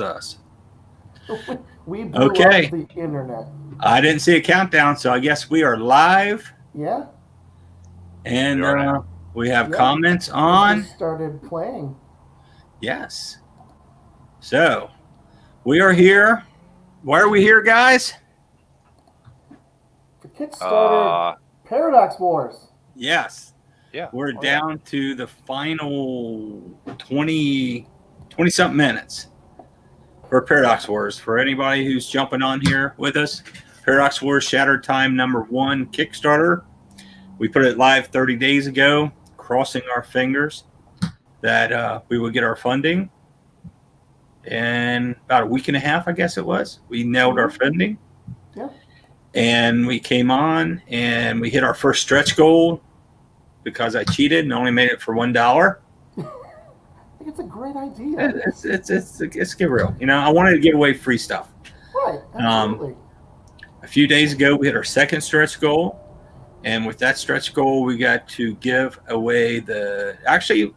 us. We blew up Okay, the internet. I didn't see a countdown, so I guess we are live, Yeah, We and are now. we have yeah. comments It on. just started playing. Yes. So we are here. Why are we here, guys? For Kickstarter Uh, Paradox Wars. Yes, yeah. we're Oh, yeah. down to the final 20 something minutes for Paradox Wars. For anybody who's jumping on here with us, Paradox Wars Shattered Time #1 Kickstarter. We put it live 30 days ago, crossing our fingers that we would get our funding. And about a week and a half, I guess it was, we nailed our funding. Yeah. And we came on and we hit our first stretch goal because I cheated and only made it for $1. I think it's a great idea. It's get real. You know, I wanted to give away free stuff. Right, absolutely. A few days ago, we hit our second stretch goal. And with that stretch goal, we got to give away actually,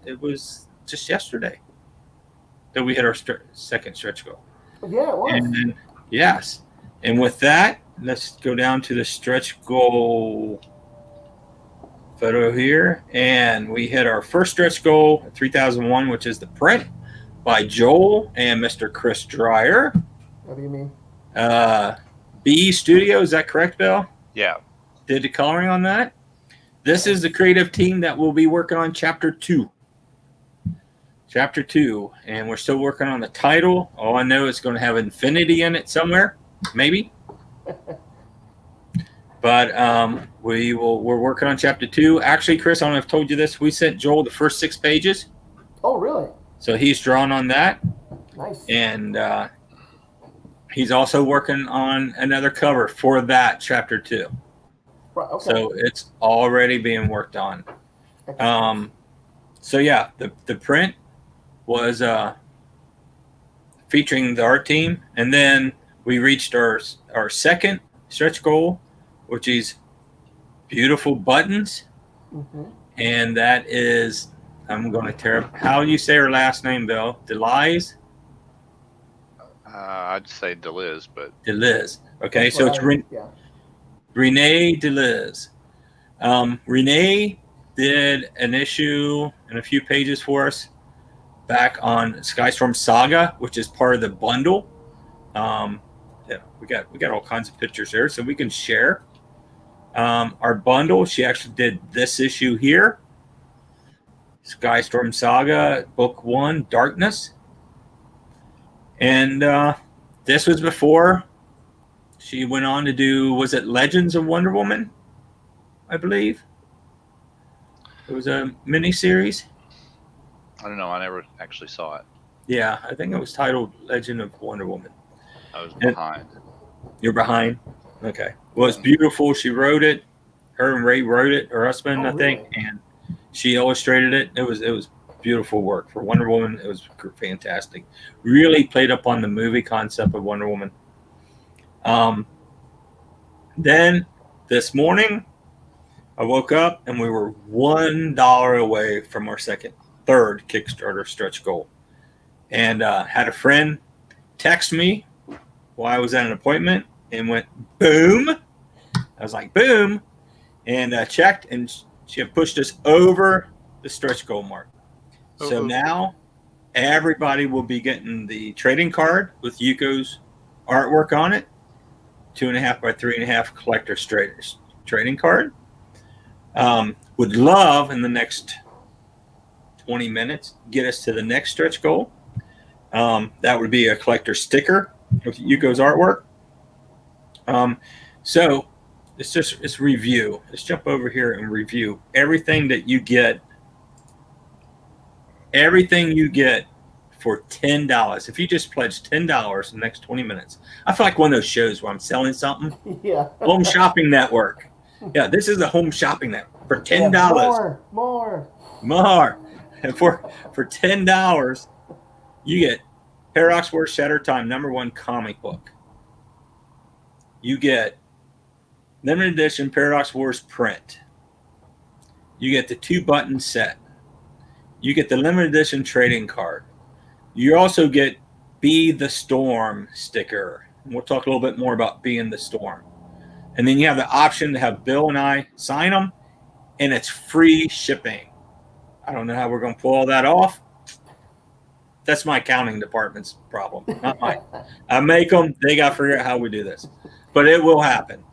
it was just yesterday that we hit our second stretch goal. Yeah, it was. And yes. And with that, let's go down to the stretch goal photo here. And we hit our first stretch goal at 3001, which is the print by Joel and Mr. Chris Dreyer. What do you mean? B Studio, is that correct, Bill? Yeah. Did the coloring on that. This is the creative team that will be working on Chapter 2. Chapter 2. And we're still working on the title. All I know is going to have infinity in it somewhere. Maybe. But we're working on Chapter 2. Actually, Chris, I don't know if I've told you this. We sent Joel the first 6 pages. Oh, really? So he's drawn on that. Nice. And he's also working on another cover for that Chapter 2. Right, okay. So it's already being worked on. So yeah, the print was featuring the art team, and then we reached our second stretch goal, which is beautiful buttons, and that is, I'm going to tear up. How do you say her last name, Bill? Delize? I'd say Deliz, but Deliz. Okay, That's so what it's Renee Deliz. Renee did an issue and a few pages for us back on Skystorm Saga, which is part of the bundle. Yeah, we got all kinds of pictures there, so we can share. Our bundle, she actually did this issue here, Skystorm Saga, Book 1, Darkness. And this was before she went on to do, was it Legends of Wonder Woman? I believe. It was a mini-series. I don't know. I never actually saw it. Yeah, I think it was titled Legend of Wonder Woman. I was behind. You're behind? Okay. Well, it's beautiful. She wrote it. Her and Ray wrote it, her husband, I think, and she illustrated it. It was beautiful work. For Wonder Woman, it was fantastic. Really played up on the movie concept of Wonder Woman. Then this morning, I woke up and we were $1 away from our third Kickstarter stretch goal. And had a friend text me while I was at an appointment and went, boom. I was like, boom. And checked, and she had pushed us over the stretch goal mark. So now everybody will be getting the trading card with Yuko's artwork on it. 2.5 by 3.5 collector trading card. Would love in the next 20 minutes get us to the next stretch goal. That would be a collector sticker with Yuko's artwork. So it's review. Let's jump over here and review everything that you get. Everything you get for $10. If you just pledge $10 in the next 20 minutes, I feel like one of those shows where I'm selling something. Yeah. Home Shopping Network. Yeah, this is the Home Shopping Network for $10. Yeah, more. And for $10, you get Paradox Wars Shattered Time #1 comic book. You get limited edition Paradox Wars print. You get the 2-button set. You get the limited edition trading card. You also get Be the Storm sticker. And we'll talk a little bit more about being the storm. And then you have the option to have Bill and I sign them, and it's free shipping. I don't know how we're going to pull all that off. That's my accounting department's problem, not mine. I make them. They got to figure out how we do this. But it will happen.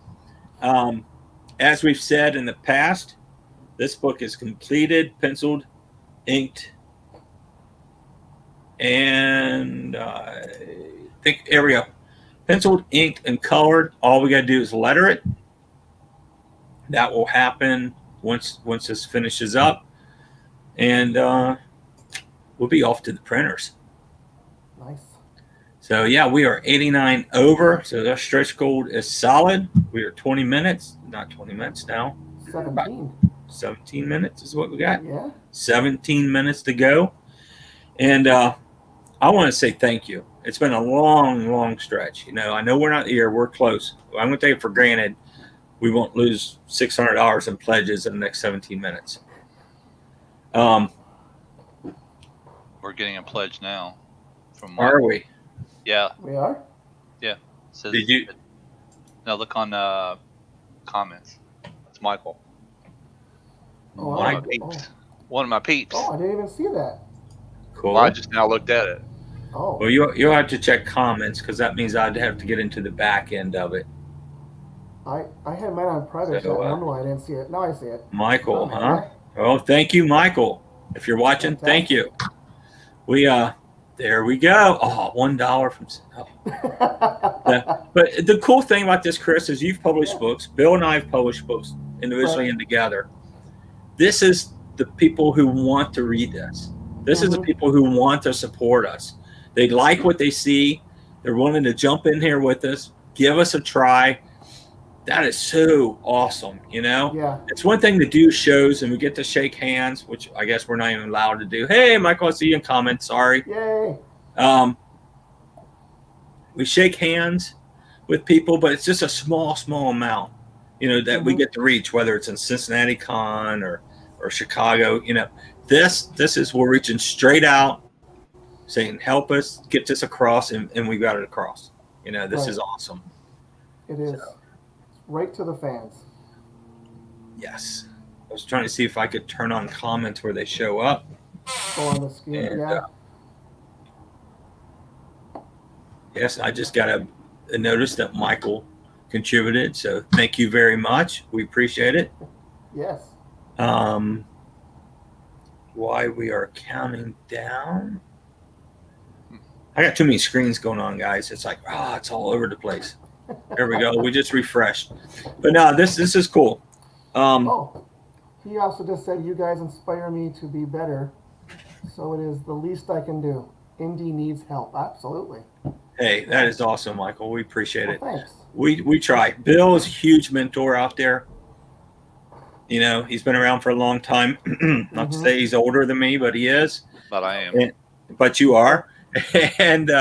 As we've said in the past, this book is completed, penciled, inked, and I think here we go. Penciled, inked, and colored. All we got to do is letter it. That will happen once this finishes up, and we'll be off to the printers. Nice. So yeah, we are 89 over. So our stretch goal is solid. We are 20 minutes, not 20 minutes now. 17. 17 minutes is what we got. Yeah. 17 minutes to go, and I want to say thank you. It's been a long stretch. You know, I know we're not here. We're close. I'm going to take it for granted we won't lose $600 in pledges in the next 17 minutes. We're getting a pledge now. From Are we? Yeah. We are? Yeah. Says, Did you? No, look on comments. It's Michael. Oh, One of my peeps. One of my peeps. Oh, I didn't even see that. Cool. Well, I just now looked at it. Oh. Well, you'll have to check comments because that means I'd have to get into the back end of it. I had mine on private So, chat. I wonder why I didn't see it. Now I see it. Michael, Oh, huh? Oh, thank you, Michael. If you're watching, thank you. We there we go. Oh, $1 from. Oh. Yeah. But the cool thing about this, Chris, is you've published books. Bill and I have published books individually and together. This is the people who want to read this. This is the people who want to support us. They like what they see. They're willing to jump in here with us, give us a try. That is so awesome, you know? Yeah. It's one thing to do shows and we get to shake hands, which I guess we're not even allowed to do. Hey, Michael, I see you in comments. Sorry. Yay. We shake hands with people, but it's just a small amount, you know, that we get to reach, whether it's in Cincinnati Con or Chicago. You know, this is we're reaching straight out, saying, help us get this across, and we got it across. You know, this is awesome. It is. Right to the fans. Yes. I was trying to see if I could turn on comments where they show up. Oh, on the screen, yeah. Yes, I just got a notice that Michael contributed, so thank you very much. We appreciate it. Yes. Why we are counting down. I got too many screens going on, guys. It's like, it's all over the place. There we go. We just refreshed. But no, this is cool. He also just said, you guys inspire me to be better. So it is the least I can do. Indy needs help. Absolutely. Hey, that is awesome, Michael. We appreciate it. Thanks. We try. Bill is a huge mentor out there. You know, he's been around for a long time. Not to say he's older than me, but he is. But I am. But you are. And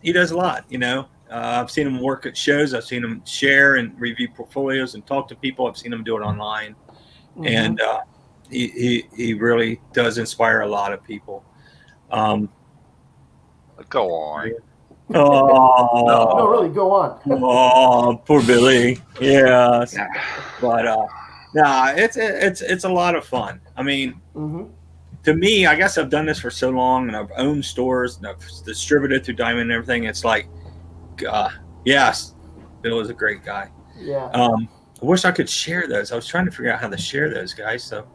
he does a lot, you know. I've seen him work at shows. I've seen him share and review portfolios and talk to people. I've seen him do it online. And he really does inspire a lot of people. Go on. No, really, go on. Oh, poor Billy. Yes. But it's a lot of fun. I mean, to me, I guess I've done this for so long, and I've owned stores, and I've distributed through Diamond and everything. It's like, yes, Bill is a great guy. Yeah. I wish I could share those. I was trying to figure out how to share those, guys. So.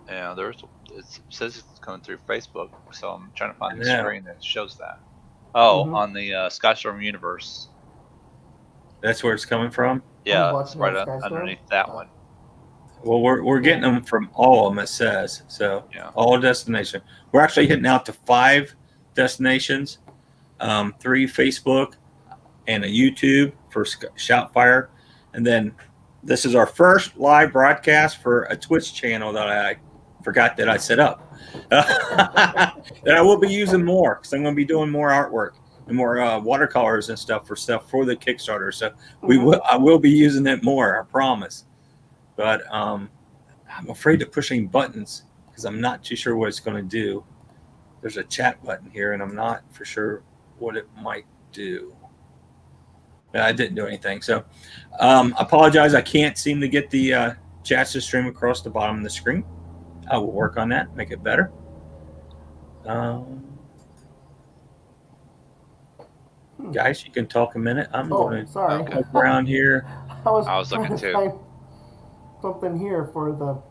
Yeah, it says it's coming through Facebook, so I'm trying to find the screen that shows that. On the Skystorm Universe. That's where it's coming from? Yeah, it's right underneath that one. Well, we're getting them from all of them, it says. So all destinations. We're actually hitting out to 5 destinations, 3 Facebook, and a YouTube for Shoutfire. And then this is our first live broadcast for a Twitch channel that I forgot that I set up. That I will be using more because I'm going to be doing more artwork and more watercolors and stuff for the Kickstarter. So I will be using it more, I promise. But I'm afraid to push any buttons because I'm not too sure what it's going to do. there's a chat button here, and I'm not for sure what it might do. I didn't do anything. So I apologize. I can't seem to get the chats to stream across the bottom of the screen. I will work on that, make it better. Guys, you can talk a minute. I'm going to look around here. I was looking too. Find something here for the.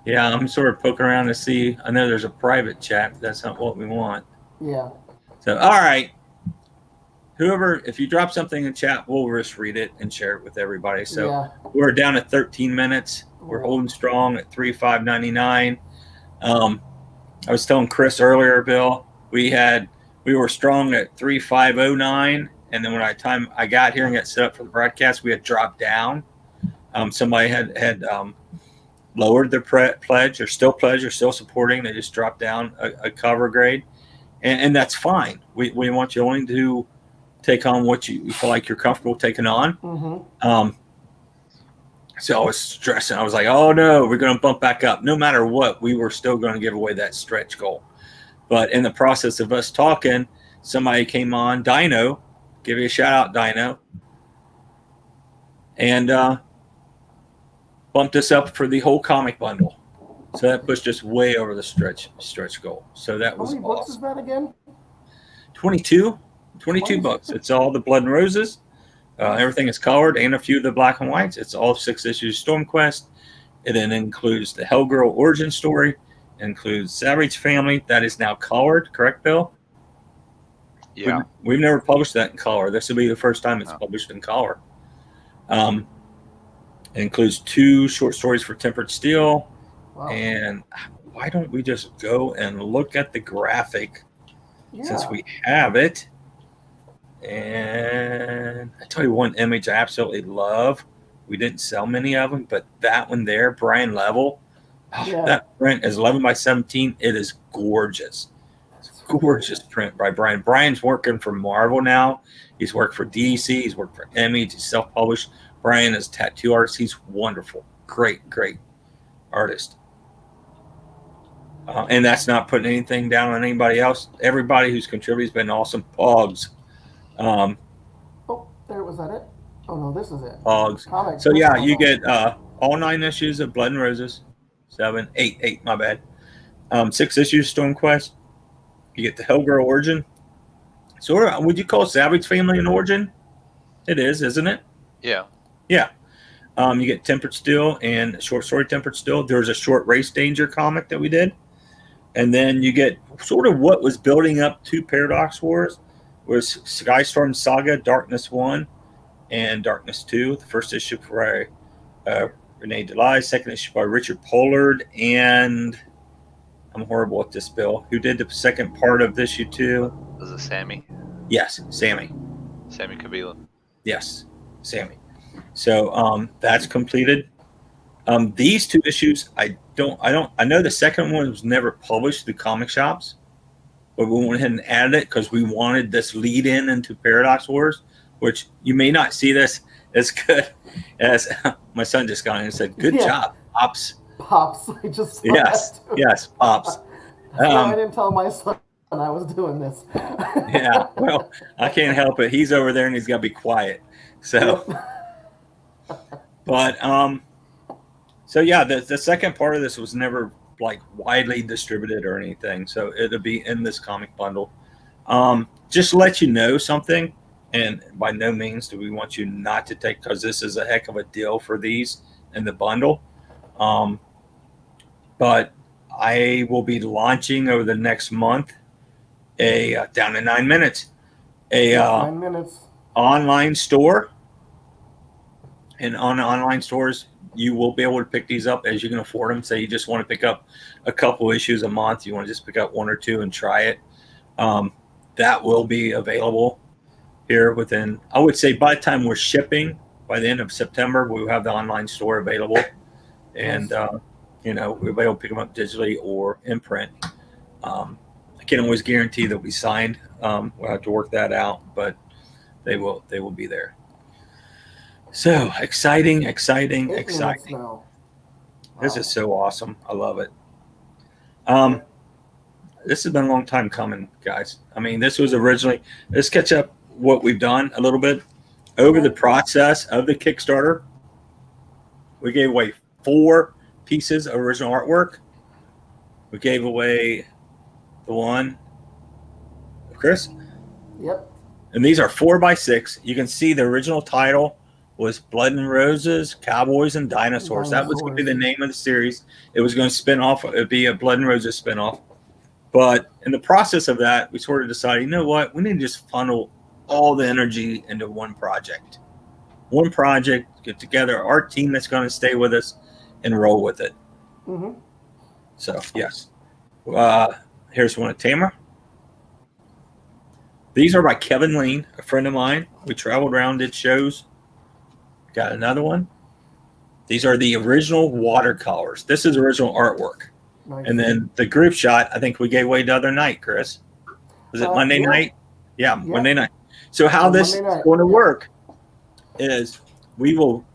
Yeah, I'm sort of poking around to see. I know there's a private chat, but that's not what we want. Yeah. So, all right. Whoever, if you drop something in chat, we'll just read it and share it with everybody. So we're down at 13 minutes. We're holding strong at 3,599. I was telling Chris earlier, Bill, we were strong at 3,509, and then when I got here and got set up for the broadcast, we had dropped down. Somebody had lowered their pledge. They're still pledged. They're still supporting. They just dropped down a cover grade, and that's fine. We want you only to take on what you feel like you're comfortable taking on. Mm-hmm. So I was stressing. I was like, oh no, we're going to bump back up. No matter what, we were still going to give away that stretch goal. But in the process of us talking, somebody came on, Dino, give you a shout out, Dino, and bumped us up for the whole comic bundle. So that pushed us way over the stretch goal. So that was awesome. How many books is that again? 22 books. It's all the Blood and Roses. Everything is colored and a few of the black and whites. It's all 6 issues Storm Quest. It then includes the Hellgirl origin story. It includes Savage Family. That is now colored, correct, Bill? Yeah. We've never published that in color. This will be the first time it's published in color. It includes 2 short stories for Tempered Steel. Wow. And why don't we just go and look at the graphic since we have it? And I tell you one image I absolutely love. We didn't sell many of them, but that one there, Brian Level, that print is 11 by 17. It is gorgeous. It's a gorgeous print by Brian. Brian's working for Marvel now. He's worked for DC. He's worked for Image. He's self-published. Brian is a tattoo artist. He's wonderful. Great artist. And that's not putting anything down on anybody else. Everybody who's contributed has been awesome. Pogs. Was that it? Oh no, this is it. Pogs. So yeah, you get all 9 issues of Blood and Roses. 8, my bad. 6 issues Storm Quest. You get the Hellgirl origin. So would you call Savage Family an origin? It is, isn't it? Yeah. Yeah. You get Tempered Steel and a short story Tempered Steel. There's a short Race Danger comic that we did. And then you get sort of what was building up to Paradox Wars was Skystorm Saga, Darkness 1 and Darkness 2. The first issue by Renee DeLay, second issue by Richard Pollard, and I'm horrible at this, Bill. Who did the second part of issue 2? Was it Sammy? Yes, Sammy. Sammy Kabila. Yes, Sammy. So that's completed. These 2 issues, I know the second one was never published through comic shops, but we went ahead and added it because we wanted this lead into Paradox Wars, which you may not see this as good as my son just got in and said, good job, Pops. Pops. I just yes, Pops. I didn't tell my son I was doing this. Yeah, well, I can't help it. He's over there and he's got to be quiet. So, but, so yeah, the second part of this was never like widely distributed or anything. So it'll be in this comic bundle. Just to let you know something, and by no means do we want you not to take, because this is a heck of a deal for these in the bundle. But I will be launching over the next month down in 9 minutes, 9 minutes online store. And on online stores, you will be able to pick these up as you can afford them. Say you just want to pick up a couple issues a month. You want to just pick up 1 or 2 and try it. That will be available here within, I would say by the time we're shipping, by the end of September, we'll have the online store available. And, we'll be able to pick them up digitally or in print. I can't always guarantee they'll be signed. We'll have to work that out, but they will be there. So exciting. This is so awesome. I love it. this has been a long time coming, guys. I mean, this was originally, let's catch up what we've done a little bit. Over the process of the Kickstarter, we gave away 4 pieces of original artwork. We gave away the one, Chris? Yep. And these are 4x6. You can see the original title was Blood and Roses, Cowboys and Dinosaurs. That was going to be the name of the series. It was going to spin off. It would be a Blood and Roses spinoff. But in the process of that, we sort of decided, you know what? We need to just funnel all the energy into one project. One project, get together our team that's going to stay with us and roll with it. Mm-hmm. So, yes. Here's one of Tamara. These are by Kevin Lean, a friend of mine. We traveled around, did shows. Got another one. These are the original watercolors. This is original artwork. Nice. And then the group shot, I think we gave away the other night, Chris. Was it Monday night? Yeah, Monday night. So how this is going to work is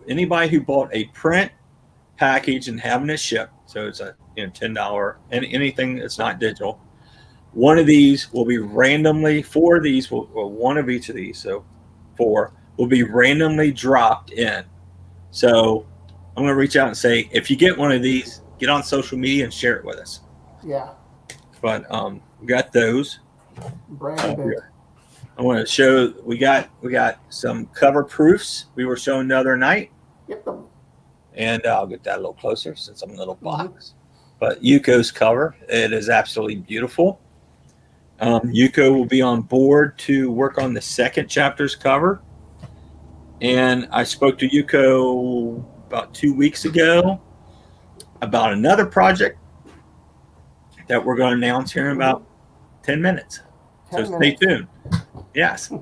anybody who bought a print package and having it shipped, so it's a $10 and anything that's not digital, one of these will be randomly, 4 of these one of each of these, so 4 will be randomly dropped in. So I'm going to reach out and say, if you get one of these, get on social media and share it with us. Yeah. But we got those. Brand big. I want to show we got some cover proofs we were showing the other night. Yep. And I'll get that a little closer since I'm in a little box. But Yuko's cover, it is absolutely beautiful. Yuko will be on board to work on the second chapter's cover. And I spoke to Yuko about 2 weeks ago about another project that we're going to announce here in about 10 minutes. So stay tuned. Yes.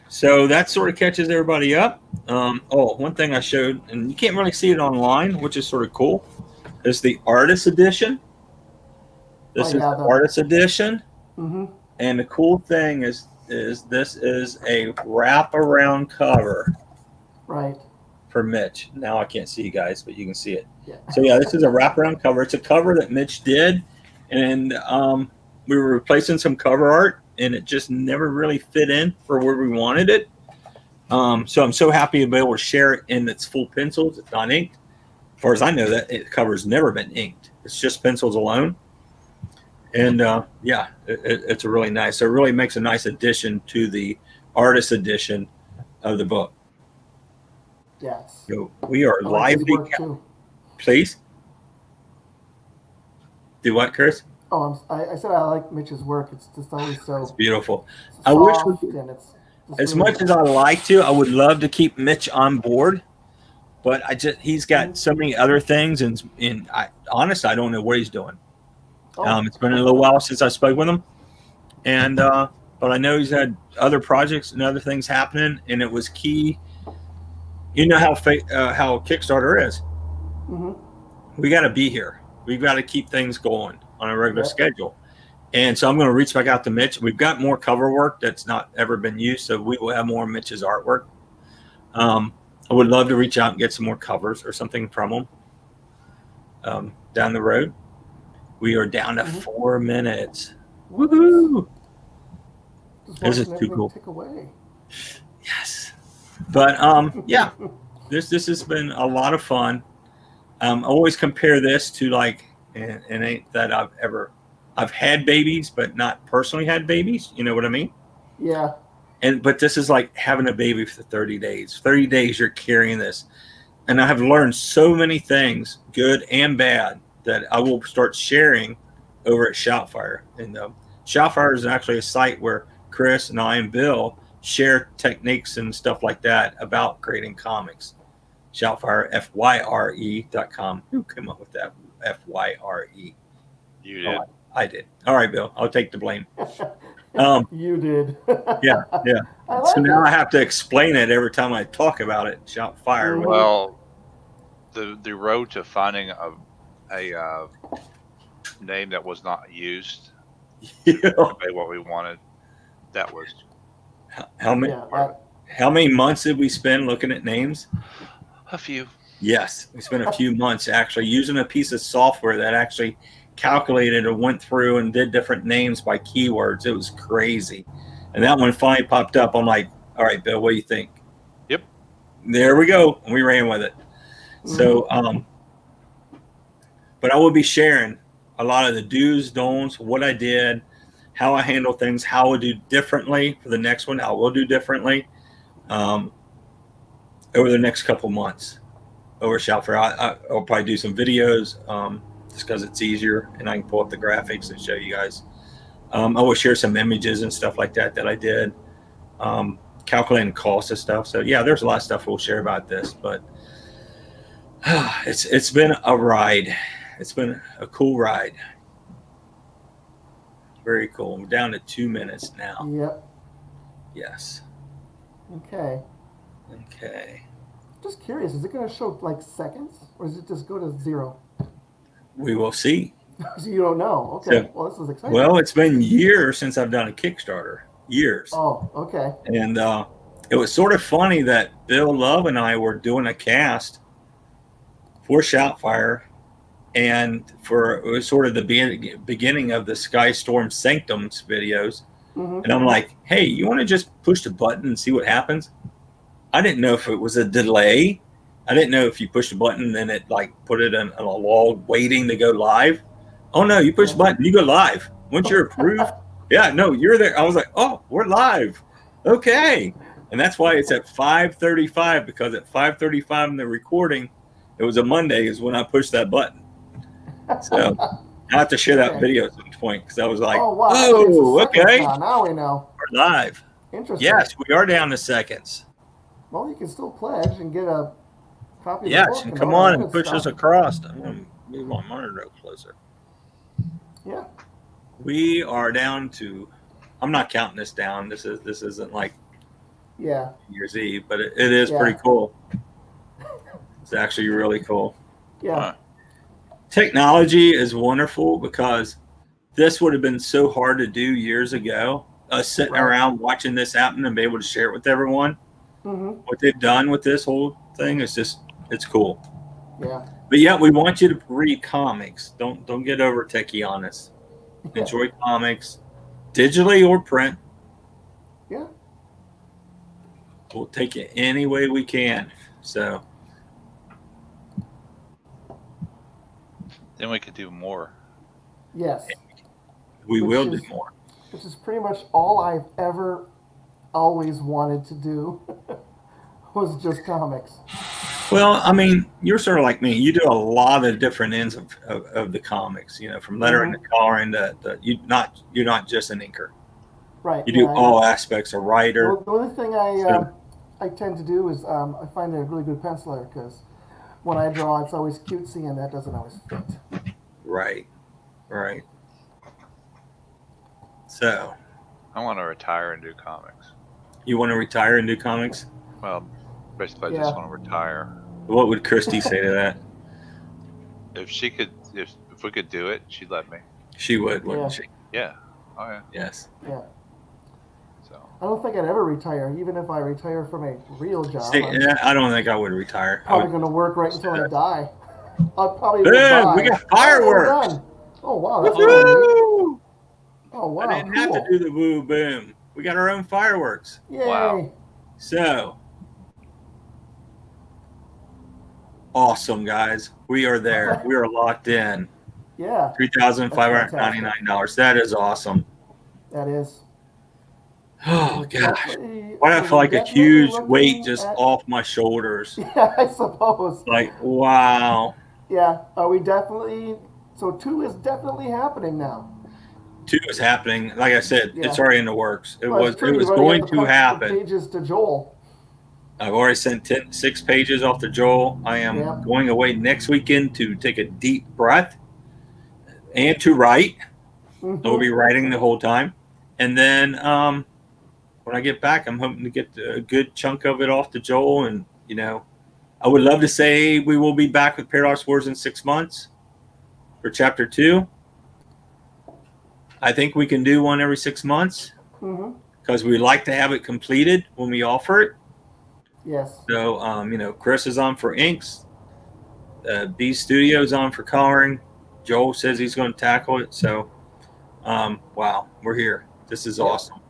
So that sort of catches everybody up. One thing I showed, and you can't really see it online, which is sort of cool, is the artist edition. This is the artist edition. Mm-hmm. And the cool thing is this is a wraparound cover. Right. For Mitch. Now I can't see you guys, but you can see it. Yeah. So yeah, this is a wraparound cover. It's a cover that Mitch did, and we were replacing some cover art, and it just never really fit in for where we wanted it. So I'm so happy to be able to share it in its full pencils. It's not inked. As far as I know, that cover's never been inked. It's just pencils alone. And it's a really nice. So it really makes a nice addition to the artist edition of the book. Yes. So we are lively. Please. Do what, Chris? Oh, I said I like Mitch's work. It's just always so. It's beautiful. I wish. As much as I like to, I would love to keep Mitch on board, but he's got so many other things, and honestly, I don't know what he's doing. It's been a little while since I spoke with him, and but I know he's had other projects and other things happening, and it was key. You know how Kickstarter is. Mm-hmm. We got to be here. We've got to keep things going on a regular schedule. And so I'm going to reach back out to Mitch. We've got more cover work that's not ever been used, so we will have more of Mitch's artwork. I would love to reach out and get some more covers or something from him down the road. We are down to 4 minutes. Woohoo! This is too cool. Tick away. Yes. But this has been a lot of fun. I always compare this to and ain't that I've had babies, but not personally had babies. You know what I mean? Yeah. But this is like having a baby for 30 days. 30 days you're carrying this. And I have learned so many things, good and bad, that I will start sharing over at Shoutfire. And Shoutfire is actually a site where Chris and I and Bill share techniques and stuff like that about creating comics. Shoutfire, FYRE.com. Who came up with that? FYRE. You did. I did. All right, Bill. I'll take the blame. You did. Yeah. So now I have to explain it every time I talk about it. Shoutfire. Well, the road to finding a name that was not used to pay what we wanted, that was how many months did we spend looking at names? a few. Yes, we spent a few months actually using a piece of software that actually calculated and went through and did different names by keywords. It was crazy. And that one finally popped up. I'm like, all right, Bill, what do you think? Yep. There we go. And we ran with it. So, but I will be sharing a lot of the do's, don'ts, what I did, how I handle things, how I will do differently for the next one. I will do differently over the next couple months. Over Shoutfair, I'll probably do some videos just because it's easier and I can pull up the graphics and show you guys. I will share some images and stuff like that I did, calculating costs and stuff. So yeah, there's a lot of stuff we'll share about this, but it's been a ride. It's been a cool ride. Very cool. We're down to 2 minutes now. Yep. Yes. Okay. Okay. Just curious, is it going to show like seconds, or does it just go to 0? We will see. So you don't know. Okay. So, well, this is exciting. Well, it's been years since I've done a Kickstarter. Years. Oh, okay. And it was sort of funny that Bill Love and I were doing a cast for Shoutfire, and it was sort of the beginning of the Sky Storm Sanctums videos. Mm-hmm. And I'm like, hey, you want to just push the button and see what happens? I didn't know if it was a delay. I didn't know if you push the button and then it like put it in a log waiting to go live. Oh no, you push the button, you go live. Once you're approved, yeah, no, you're there. I was like, oh, we're live. Okay. And that's why it's at 5:35, because at 5:35 in the recording, it was a Monday, is when I pushed that button. So I have to share that video at some point, because I was like, oh, wow. Oh, okay. Now we know. We're live. Interesting. Yes, we are down to seconds. Well, you can still pledge and get a copy of the Yes, book. and And come all on that and good push us stuff. across. I'm going to move my monitor closer. Yeah. We are down to, I'm not counting this down. This isn't like Yeah. New Year's Eve, but it is Yeah. pretty cool. It's actually really cool. Yeah. Technology is wonderful, because this would have been so hard to do years ago. Us sitting around watching this happen and be able to share it with everyone. Mm-hmm. What they've done with this whole thing is just, it's cool. Yeah. But yeah, we want you to read comics. Don't get over techie on us. Yeah. Enjoy comics, digitally or print. Yeah. We'll take it any way we can. So Then we could do more. Yes. we Which will is- do more. Which is pretty much all I've ever always wanted to do was just comics. Well, I mean, you're sort of like me. You do a lot of different ends of the comics. You know, from lettering to coloring to you're not just an inker. Right. You do all aspects of writer. The only thing I tend to do is I find a really good penciler, because when I draw, it's always cutesy, and that doesn't always fit. Right. So, I want to retire and do comics. you want to retire and do comics? Well, basically, I just want to retire. What would Christy say to that? If she could, if we could do it, she'd let me. She would, wouldn't she? Yeah. Oh yeah. Yes. Yeah. So. I don't think I'd ever retire, even if I retire from a real job. See, I'm I don't think I would retire. probably going to work right until I die. I'll probably Boom, die. we got Oh, we're fireworks. done. Oh wow, that's really neat. Woo! Oh wow, I didn't cool. have to do the woo boom. We got our own fireworks. Yay. Wow. So awesome, guys. We are there. We are locked in. Yeah, $3,599. That is awesome. that is. Oh gosh. Definitely- Why do I feel like a definitely huge looking weight just at- off my shoulders? Yeah, I suppose. Like, wow. Yeah, are we definitely? So 2 is definitely happening now. 2 is happening. Like I said, Yeah. it's already in the works. It Well, was it's true, going you've already to got the happen. Pages to Joel. I've already sent 6 pages off to Joel. I am going away next weekend to take a deep breath and to write. Mhm. I'll be writing the whole time. And then when I get back, I'm hoping to get a good chunk of it off to Joel. And, you know, I would love to say we will be back with Paradox Wars in 6 months for chapter 2. I think we can do one every 6 months because we like to have it completed when we offer it. Yes. So, you know, Chris is on for inks. B Studios on for coloring. Joel says he's going to tackle it. So, wow, we're here. This is awesome.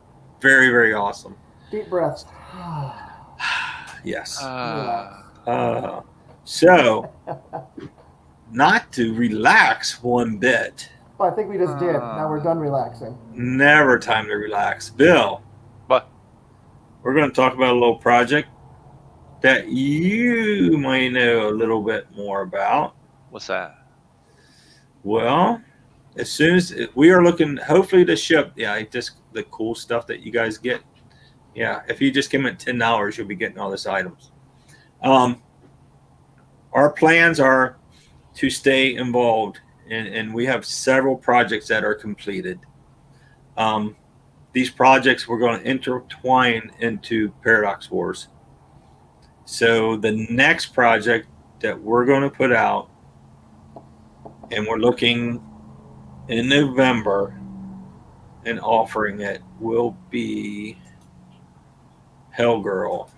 Very, very awesome. Deep breaths. Yes. Relax. So, not to relax one bit. Well, I think we just did. Now we're done relaxing. Never time to relax. Bill. What? We're going to talk about a little project that you might know a little bit more about. What's that? Well, as soon as we are looking, hopefully to ship, just the cool stuff that you guys get. Yeah, if you just give them $10, you'll be getting all these items. Our plans are to stay involved, and we have several projects that are completed. These projects we're going to intertwine into Paradox Wars. So the next project that we're going to put out, and we're looking in November and offering it, will be Hellgirl.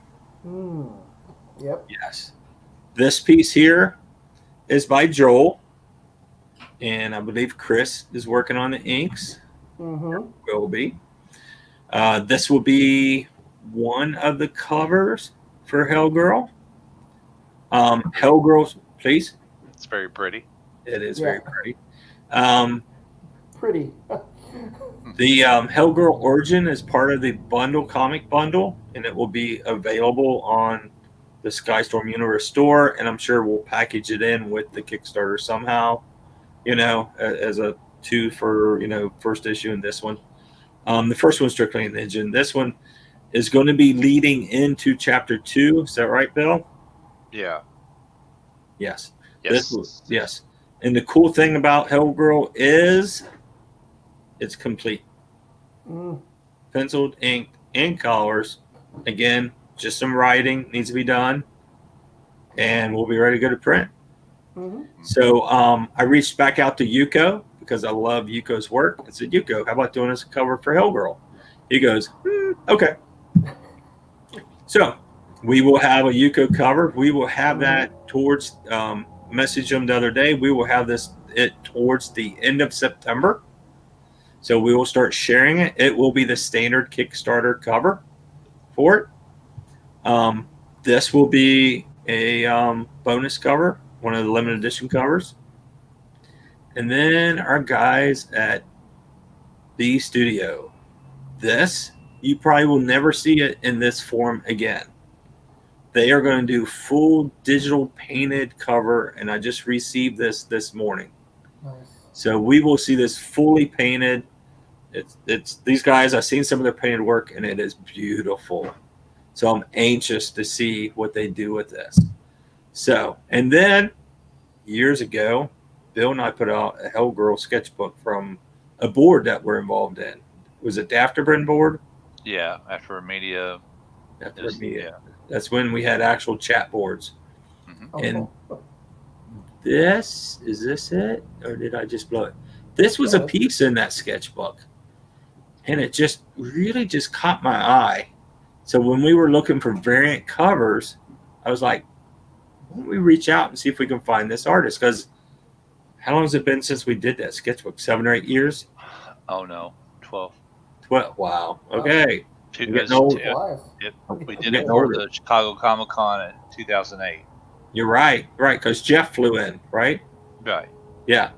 Yep. Yes. This piece here is by Joel, and I believe Chris is working on the inks. Will be. This will be one of the covers for Hellgirl. Hellgirl, please. It's very pretty. It is very pretty. Pretty. The Hellgirl Origin is part of the comic bundle, and it will be available on the Skystorm Universe store, and I'm sure we'll package it in with the Kickstarter somehow, as a 2 for, first issue and this one. The first one's strictly an engine. This one is going to be leading into chapter 2. Is that right, Bill? Yeah. Yes. Yes. Yes. And the cool thing about Hellgirl is it's complete. Penciled, inked, and colors. Again, just some writing needs to be done, and we'll be ready to go to print. So I reached back out to Yuko because I love Yuko's work. I said, Yuko, how about doing us a cover for Hellgirl? He goes, okay. So we will have a Yuko cover. We will have that towards, messaged him the other day. We will have it towards the end of September. So we will start sharing it. It will be the standard Kickstarter cover for it. This will be a bonus cover, one of the limited edition covers. And then our guys at B Studio. This, you probably will never see it in this form again. They are going to do full digital painted cover, and I just received this morning. Nice. So we will see this fully painted. It's these guys, I've seen some of their painted work, and it is beautiful. So I'm anxious to see what they do with this. So, and then years ago, Bill and I put out a Hellgirl sketchbook from a board that we're involved in. Was it the Afterburn board? Yeah, after media. Yeah. That's when we had actual chat boards. And is this it? Or did I just blow it? This was a piece in that sketchbook. And it just really just caught my eye. So when we were looking for variant covers, I was like, why don't we reach out and see if we can find this artist? Because how long has it been since we did that sketchbook? 7 or 8 years? Oh, no. 12. 12. Wow. Okay. We We're did it for the Chicago Comic Con in 2008. You're right. Right. Because Jeff flew in, right? Right. Yeah.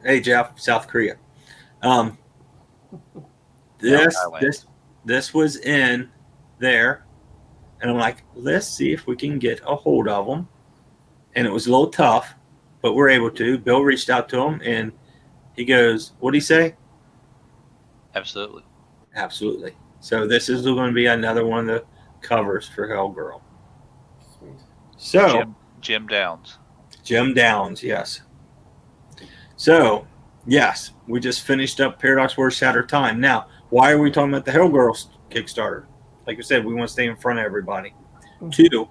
Hey, Jeff, South Korea. This was in there, and I'm like, let's see if we can get a hold of them. And it was a little tough, but we're able to. Bill reached out to him, and he goes, "What'd he say?" Absolutely. Absolutely. So this is going to be another one of the covers for Hellgirl. Sweet. So Jim Downs. Jim Downs, yes. So, yes, we just finished up Paradox Wars Shattered Time. Now, why are we talking about the Hellgirl Kickstarter? Like I said, we want to stay in front of everybody. 2,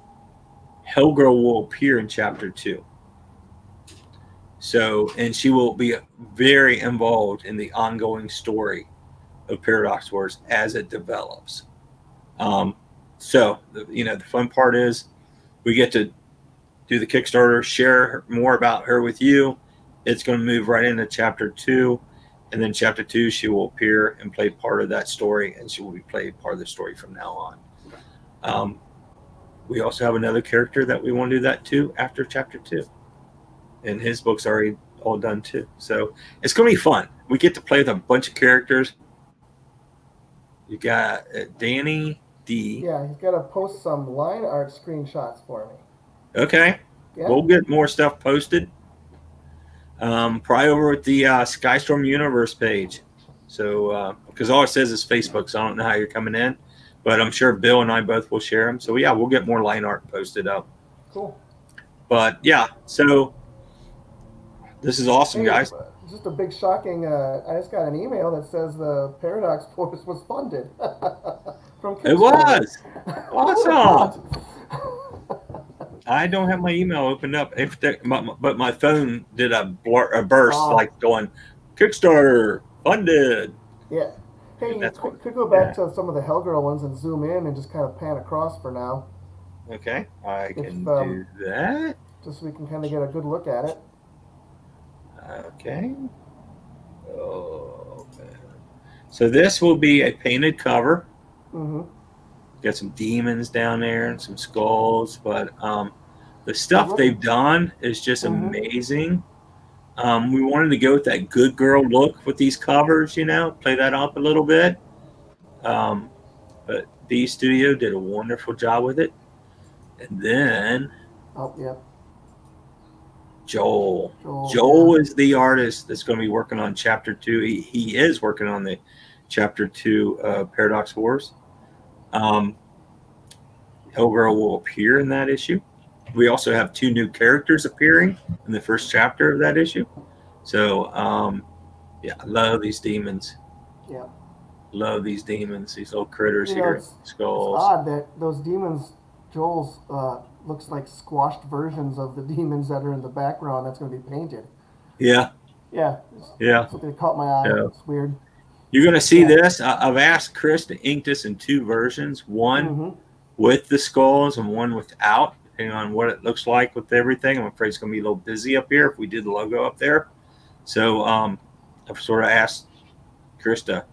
Hellgirl will appear in Chapter 2. So, and she will be very involved in the ongoing story of Paradox Wars as it develops. So, the fun part is we get to do the Kickstarter, share more about her with you, it's going to move right into chapter 2. And then chapter 2, she will appear and play part of that story, and she will be playing part of the story from now on. We also have another character that we want to do that to after chapter 2. And his book's already all done too. So it's going to be fun. We get to play with a bunch of characters. You got Danny D. Yeah, he's got to post some line art screenshots for me. Okay. Yeah. We'll get more stuff posted. Probably over at the Skystorm Universe page. So, because all it says is Facebook, so I don't know how you're coming in. But I'm sure Bill and I both will share them. So, yeah, we'll get more line art posted up. Cool. But, yeah, so this is awesome, Hey, guys. Just a big shocking, I just got an email that says the Paradox Force was funded. From Kickstarter. It was. Awesome. Oh, I don't have my email opened up, but my phone did a burst, like going, Kickstarter funded. Yeah. Hey, you That's could go back to some of the Hellgirl ones and zoom in and just kind of pan across for now. Okay, I can do that. Just so we can kind of get a good look at it. Okay. Oh, man. So this will be a painted cover. Mm-hmm. Got some demons down there and some skulls, but the stuff they've done is just amazing. We wanted to go with that good girl look with these covers, play that up a little bit. But B Studio did a wonderful job with it. And then Joel. Joel is the artist that's going to be working on chapter 2. He is working on the chapter 2 Paradox Wars. Hellgirl will appear in that issue. We also have 2 new characters appearing in the first chapter of that issue. So, I love these demons. Yeah. Love these demons, these little critters here. Skulls. It's odd that those demons, Joel's looks like squashed versions of the demons that are in the background that's going to be painted. Yeah. Yeah. Yeah. Something that caught my eye. Yeah. It's weird. You're going to see this. I've asked Chris to ink this in 2 versions. One with the skulls and one without, depending on what it looks like with everything. I'm afraid it's going to be a little busy up here if we did the logo up there. So I've sort of asked Chris to,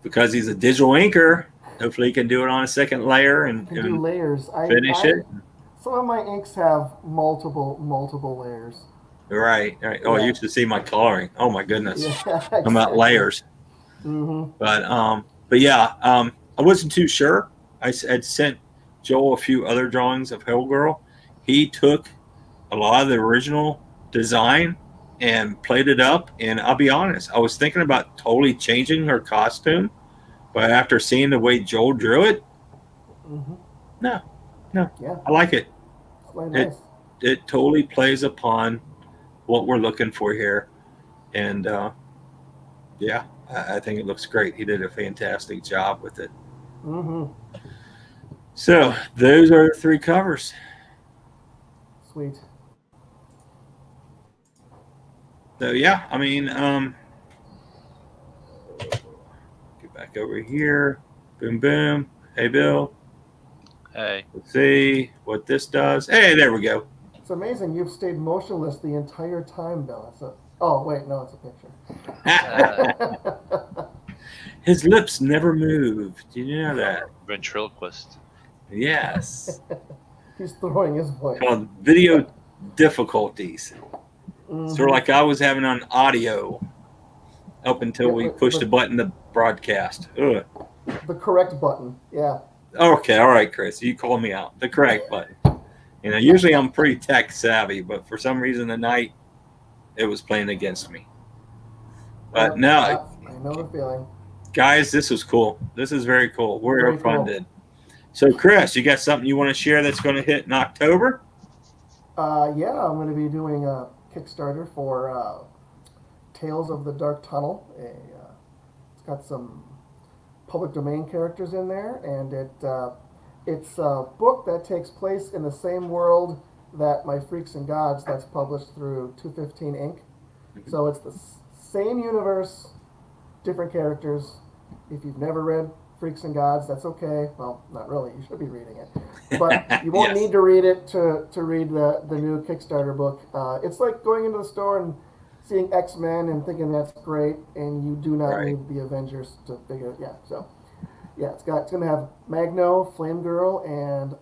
because he's a digital inker, hopefully he can do it on a second layer and do layers. Finish it. Some of my inks have multiple layers. Right. Oh, you should see my coloring. Oh my goodness. Yeah, exactly. I'm about layers. But yeah, I wasn't too sure. I had sent Joel a few other drawings of Hellgirl. He took a lot of the original design and played it up. And I'll be honest, I was thinking about totally changing her costume, but after seeing the way Joel drew it, no, I like it. Nice. It totally plays upon what we're looking for here, and I think it looks great. He did a fantastic job with it. So those are the 3 covers. Sweet. So yeah, I mean, get back over here. Boom, boom. Hey, Bill. Hey. Let's see what this does. Hey, there we go. It's amazing. You've stayed motionless the entire time, Bill. Oh wait, no, it's a picture. His lips never moved. Did you know that? Ventriloquist. Yes. He's throwing his voice. Called video difficulties. Sort of like I was having on audio up until we pushed the button to broadcast. Ugh. The correct button, yeah. Okay, all right, Chris. You call me out. The correct button. Usually I'm pretty tech savvy, but for some reason tonight it was playing against me. But no. I know the feeling. Guys, this was cool. This is very cool. We're funded. So, Chris, you got something you want to share that's going to hit in October? Yeah, I'm going to be doing a Kickstarter for Tales of the Dark Tunnel. It's got some public domain characters in there, and it's a book that takes place in the same world that my Freaks and Gods that's published through 215 Inc. So it's the same universe, different characters. If you've never read Freaks and Gods, that's okay. Well, not really. You should be reading it. but you won't Yes. need to read it to read the new Kickstarter book. It's like going into the store and seeing X-Men and thinking that's great, and you do not Right. need the Avengers to figure it. Yeah, so yeah, it's gonna have Magno, Flame Girl, and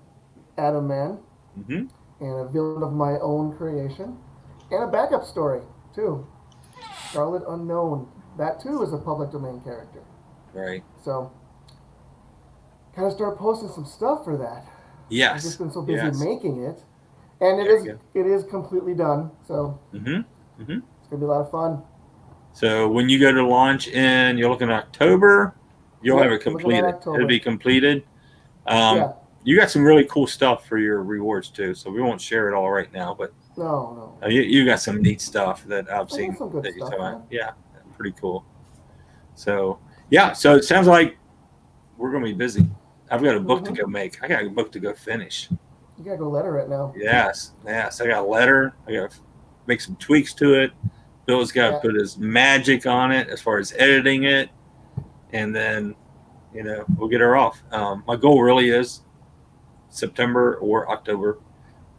Adam Man, Hmm. and a villain of my own creation, and a backup story too. Scarlet Unknown. That too is a public domain character. Right. So gotta start posting some stuff for that. I've just Yes. been so busy Yes. making it, and There you it is completely done. So go. Hmm. Hmm. it's gonna be a lot of fun. So when you go to launch in, you're looking at October, you'll have Yep, it looking at completed. It'll October. be completed. Um, Yeah, you got some really cool stuff for your rewards too. So we won't share it all right now, but no. you got some neat stuff that I've I got seen some good that you're stuff. talking Yeah, about. Yeah, pretty cool. So yeah, so it sounds like we're gonna be busy. I've got a book to mm-hmm. go make. I got a book to go finish. You gotta go letter it now. Yes, yes. I got a letter. I got to make some tweaks to it. Bill's got to Yeah. put his magic on it as far as editing it, and then we'll get her off. My goal really is September or October,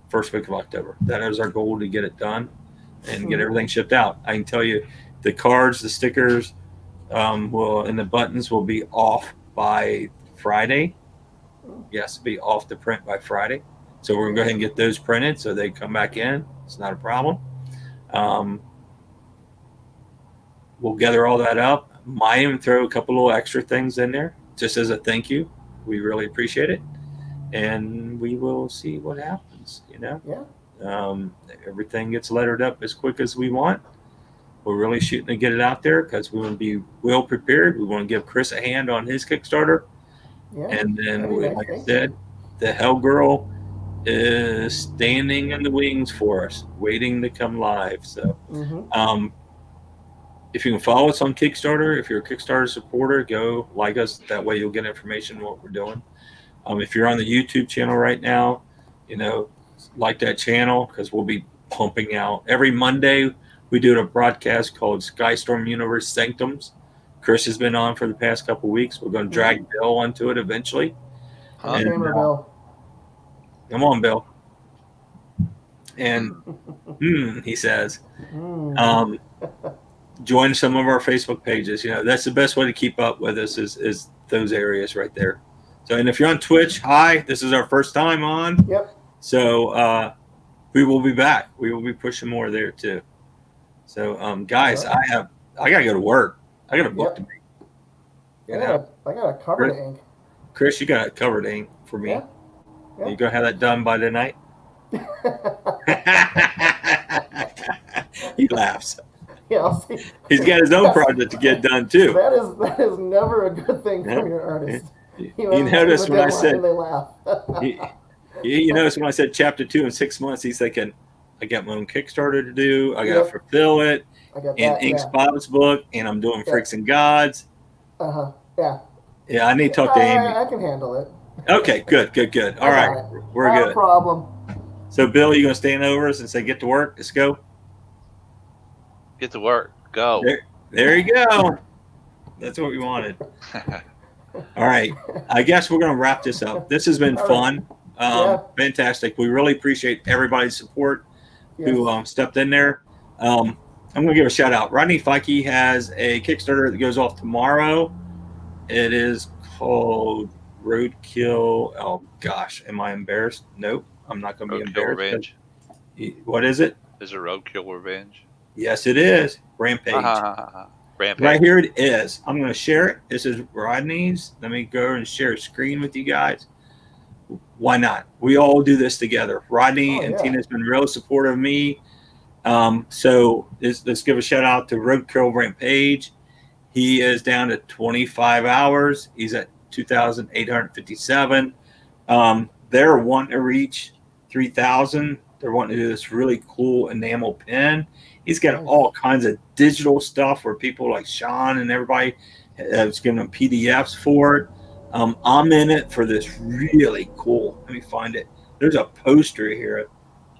first week of October. That is our goal to get it done and get Mm-hmm. everything shipped out. I can tell you, the cards, the stickers, will and the buttons will be off by Friday. Yes, be off the print by Friday. So we're gonna go ahead and get those printed so they come back in. It's not a problem. Um, we'll gather all that up. Might even throw a couple little extra things in there just as a thank you. We really appreciate it, and we will see what happens. Yeah. Everything gets lettered up as quick as we want. We're really shooting to get it out there because we want to be well prepared. We want to give Chris a hand on his Kickstarter, Yeah. and then That'd be nice. like I Thank you. said, the Hell Girl is standing in the wings for us, waiting to come live. So, Mm-hmm. if you can follow us on Kickstarter, if you're a Kickstarter supporter, go like us. That way, you'll get information on what we're doing. If you're on the YouTube channel right now, you know, like that channel because we'll be pumping out every Monday. We do a broadcast called Skystorm Universe Sanctums. Chris has been on for the past couple of weeks. We're going to drag Bill onto it eventually. Huh? And Kramer Bill. come on, Bill. And he says, Mm. join some of our Facebook pages. That's the best way to keep up with us is those areas right there. So, and if you're on Twitch, hi, this is our first time on. Yep. So we will be back. We will be pushing more there too. So, guys, Right. I gotta go to work. I got a book Yep. to make. Yeah. I got a cover to ink. Chris, you got it covered ink for me. Yeah. Yeah. You gonna have that done by tonight? He laughs. Yeah, I'll see. He's got his own project to get done too. That is never a good thing Yeah. from your artist. You notice when I said and they laugh. you notice when I said chapter 2 in 6 months, he's thinking, I got my own Kickstarter to do. I got to Yep. fulfill it. I got And that. Ink's Yeah. Bob's book, and I'm doing Freaks and Gods. Yeah. Yeah, I need to talk to Amy. I can handle it. Okay, good. All I got right, it. we're Not a good. problem. So, Bill, you gonna stand over us and say, "Get to work, let's go"? Get to work. Go. There you go. That's what we wanted. All right, I guess we're gonna wrap this up. This has been All fun. Yeah. Fantastic. We really appreciate everybody's support Yes. who stepped in there. I'm going to give a shout out. Rodney Feike has a Kickstarter that goes off tomorrow. It is called Roadkill. Oh, gosh. Am I embarrassed? Nope. I'm not going to be Roadkill embarrassed. Revenge. What is it? Is it Roadkill Revenge? Yes, it is. Rampage. Rampage. Right here it is. I'm going to share it. This is Rodney's. Let me go and share a screen with you guys. Why not? We all do this together. Rodney and Tina's been real supportive of me. So let's give a shout out to Roadkill Rampage. He is down to 25 hours. He's at 2,857. They're wanting to reach 3,000. They're wanting to do this really cool enamel pen. He's got all kinds of digital stuff where people like Sean and everybody has given them PDFs for it. I'm in it for this really cool. Let me find it. There's a poster here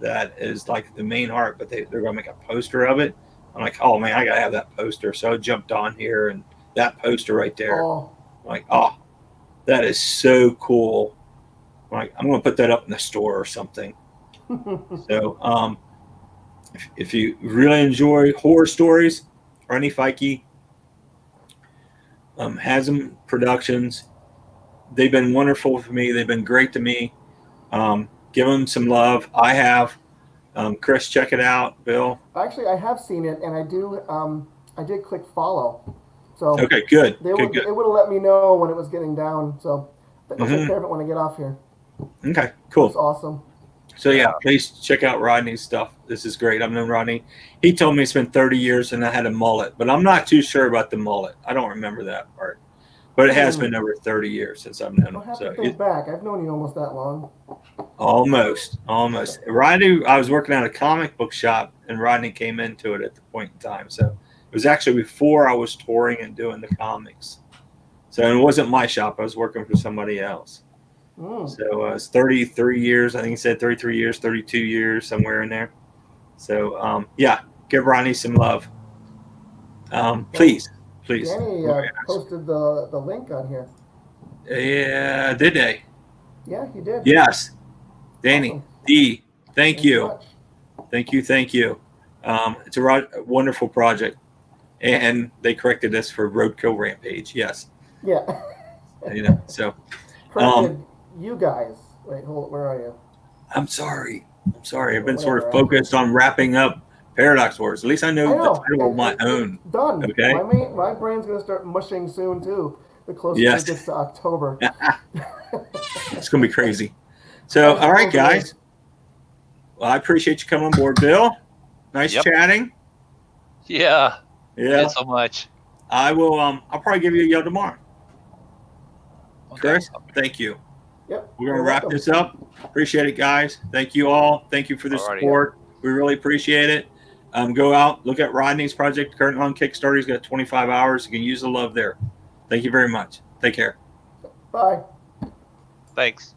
that is like the main art, but they're going to make a poster of it. I'm like, oh man, I got to have that poster. So I jumped on here and that poster right there. Oh. I'm like, oh, that is so cool. I'm going to put that up in the store or something. So if you really enjoy horror stories, Ronnie Feige, Hasm Productions, they've been wonderful for me. They've been great to me. Give them some love. I have. Chris, check it out. Bill. Actually, I have seen it, and I do. I did click follow, so Okay, good. it would have let me know when it was getting down. So I'll take care of it when I get off here. Okay, cool. That's awesome. So yeah, please check out Rodney's stuff. This is great. I've known Rodney. He told me it's been 30 years and I had a mullet, but I'm not too sure about the mullet. I don't remember that part. But it has been over 30 years since I've known him. I'll have to think back. I've known you almost that long. Almost. Rodney, I was working at a comic book shop and Rodney came into it at the point in time. So it was actually before I was touring and doing the comics. So it wasn't my shop. I was working for somebody else. So it's 33 years. I think he said 33 years, 32 years, somewhere in there. So yeah, give Rodney some love. Please. Danny posted the link on here. Yeah, did they? Yeah, he did. Yes. Danny, Awesome. Thank you. Thank you. It's a wonderful project. And they corrected us for Roadkill Rampage. Yes. Yeah. So. Corrected you guys. Wait, where are you? I'm sorry. I've been sort of focused on wrapping up Paradox Wars. At least I know the title of my own. Done. Okay. My brain's going to start mushing soon, too. The closer it gets to October. It's going to be crazy. So, all right, guys. Well, I appreciate you coming on board, Bill. Nice chatting. Yeah. Not so much. I will. I'll probably give you a yell tomorrow. Okay. Chris, thank you. Yep. We're going to wrap this up. Appreciate it, guys. Thank you all. Thank you for the support. We really appreciate it. Go out, look at Rodney's project currently on Kickstarter. He's got 25 hours. You can use the love there. Thank you very much. Take care. Bye. Thanks.